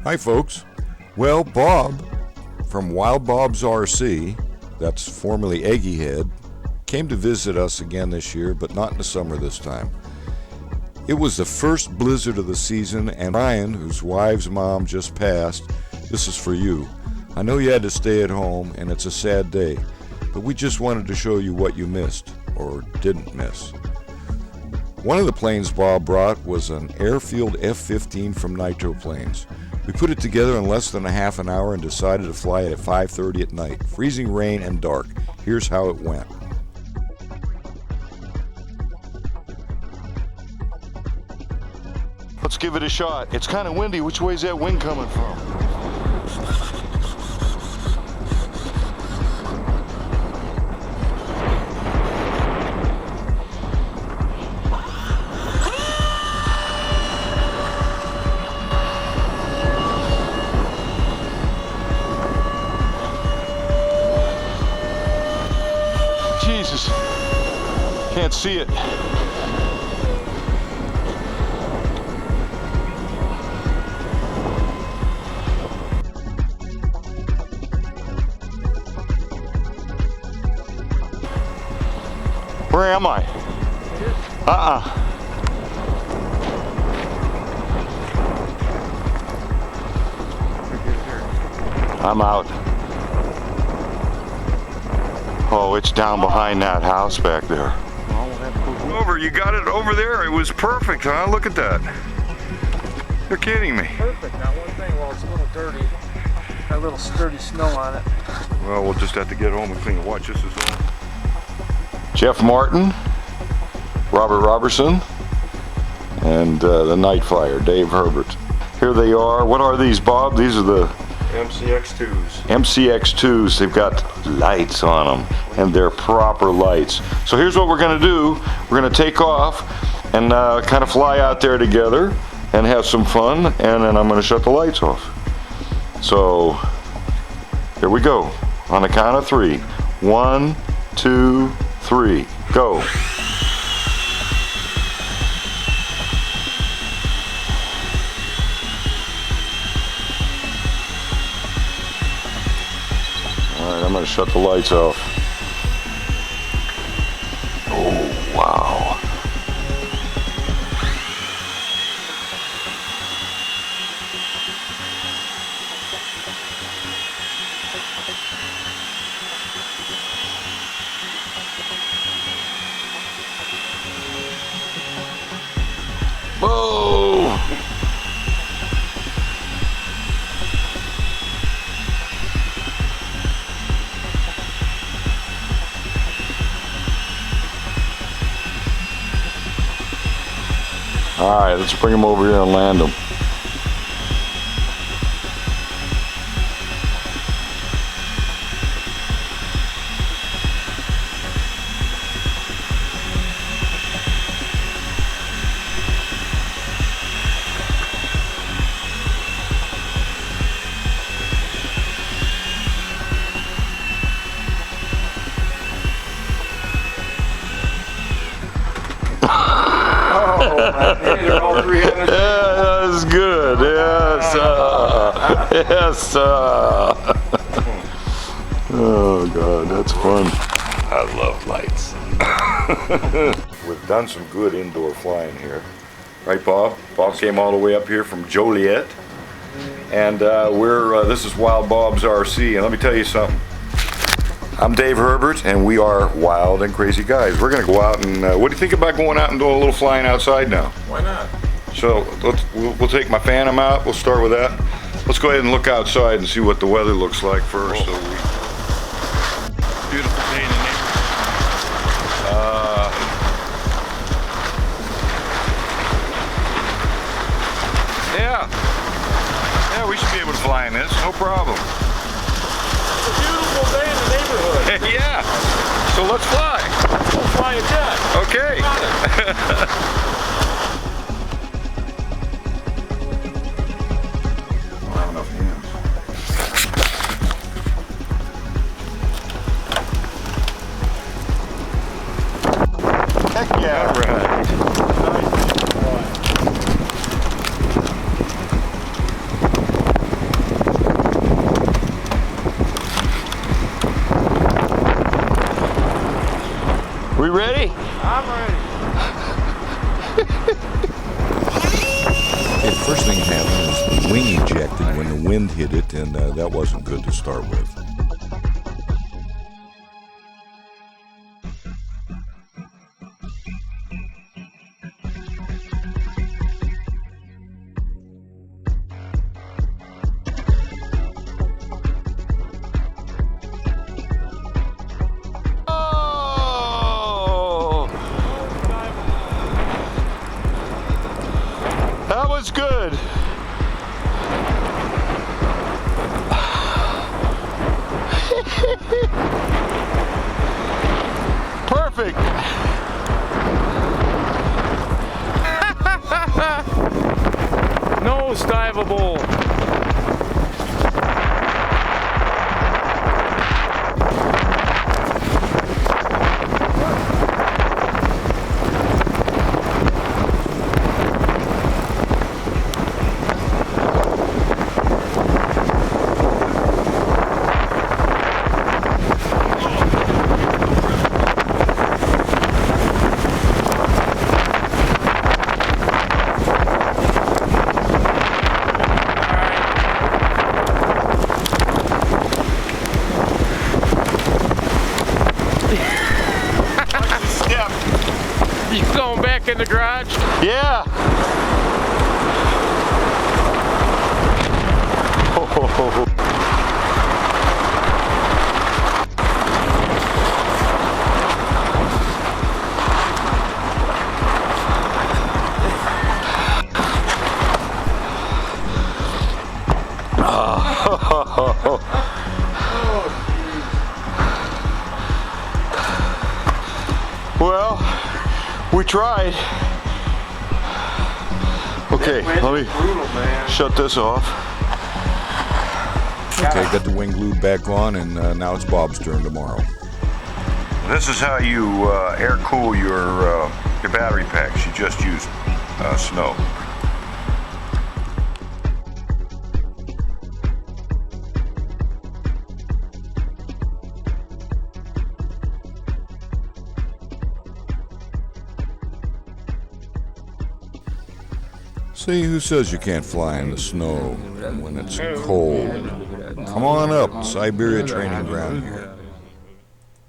Hi folks. Well, Bob from WildBobsRC, that's formerly Eggyhead, came to visit us again this year, but not in the summer this time. It was the first blizzard of the season, and Ryan, whose wife's mom just passed, this is for you. I know you had to stay at home, and it's a sad day, but we just wanted to show you what you missed, or didn't miss. One of the planes Bob brought was an Airfield F-15 from Nitro Planes. We put it together in less than a half an hour and decided to fly it at 5:30 at night, freezing rain and dark. Here's how it went. Let's give it a shot. It's kind of windy. Which way is that wind coming from? Jesus, can't see it. Where am I? I'm out. Oh, it's down behind that house back there. Over, you got it over there. It was perfect, huh? Look at that. You're kidding me. Perfect. Now one thing, well, it's a little dirty. Got a little sturdy snow on it. Well, we'll just have to get home and clean it. Watch, this is all. Jeff Martin, Robert Robertson, and the NightFlyyer, Dave Herbert. Here they are. What are these, Bob? These are the MCX2s. MCX2s. They've got lights on them, and they're proper lights. So here's what we're going to do. We're going to take off and kind of fly out there together and have some fun, and then I'm going to shut the lights off. So here we go. On the count of 3. 1, 2, 3. Go. Alright, I'm going to shut the lights off. Oh, wow. Whoa! All right, let's bring them over here and land them. They're all 300. Yeah, that's good. Yes, yes. Oh God, that's fun. I love lights. We've done some good indoor flying here, right, Bob? Bob came all the way up here from Joliet, and this is WildBobsRC, and let me tell you something. I'm Dave Herbert, and we are wild and crazy guys. We're going to go out and, what do you think about going out and doing a little flying outside now? Why not? So we'll take my Phantom out. We'll start with that. Let's go ahead and look outside and see what the weather looks like first. Oh. So Beautiful day in the yeah, we should be able to fly in this, no problem. It's a beautiful day in the neighborhood. Yeah, so let's fly. We'll fly a jet. Okay. Heck yeah. All right. Well, the first thing that happened is the wing ejected when the wind hit it, and that wasn't good to start with. That was good. Perfect. Nose diveable. You going back in the garage? Yeah. Well, we tried. Okay, let me shut this off. Okay, got the wing glued back on, and now it's Bob's turn tomorrow. This is how you air cool your battery packs. You just use snow. See, who says you can't fly in the snow when it's cold? Come on up, Siberia training ground here.